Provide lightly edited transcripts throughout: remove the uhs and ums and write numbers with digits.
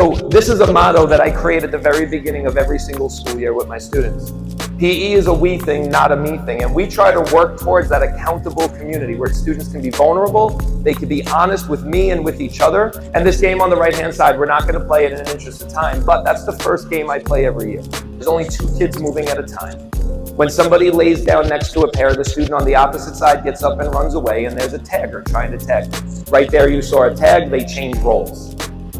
So this is a motto that I create at the very beginning of every single school year with my students. PE is a we thing, not a me thing. And we try to work towards that accountable community where students can be vulnerable, they can be honest with me and with each other. And this game on the right-hand side, we're not gonna play it in an interest of time, but that's the first game I play every year. There's only 2 kids moving at a time. When somebody lays down next to a pair, the student on the opposite side gets up and runs away, and there's a tagger trying to tag. Right there you saw a tag, they change roles.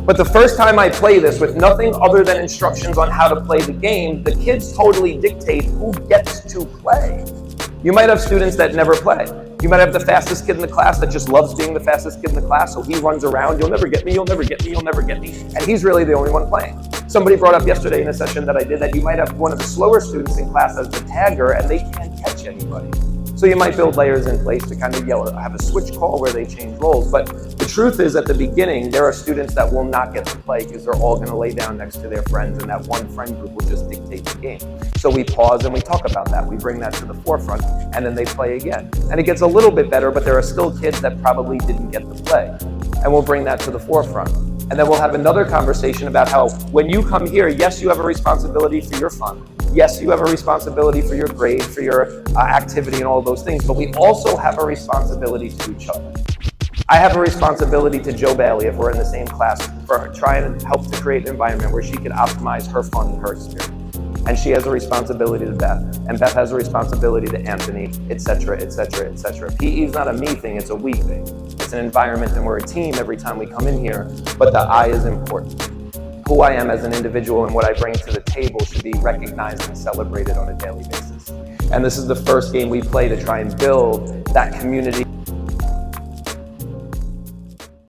But the first time I play this with nothing other than instructions on how to play the game, the kids totally dictate who gets to play. You might have students that never play. You might have the fastest kid in the class that just loves being the fastest kid in the class, so he runs around, you'll never get me, you'll never get me, you'll never get me, and he's really the only one playing. Somebody brought up yesterday in a session that I did that you might have one of the slower students in class as the tagger and they can't catch anybody. So you might build layers in place to kind of have a switch call where they change roles. But the truth is at the beginning, there are students that will not get to play because they're all gonna lay down next to their friends and that one friend group will just dictate the game. So we pause and we talk about that. We bring that to the forefront and then they play again. And it gets a little bit better, but there are still kids that probably didn't get to play. And we'll bring that to the forefront. And then we'll have another conversation about how when you come here, yes, you have a responsibility for your fun. Yes, you have a responsibility for your grade, for your activity and all of those things, but we also have a responsibility to each other. I have a responsibility to Joe Bailey if we're in the same class for trying to help to create an environment where she can optimize her fun and her experience. And she has a responsibility to Beth, and Beth has a responsibility to Anthony, etc., etc., etc. PE is not a me thing, it's a we thing. It's an environment and we're a team every time we come in here, but the I is important. Who I am as an individual and what I bring to the table should be recognized and celebrated on a daily basis. And this is the first game we play to try and build that community.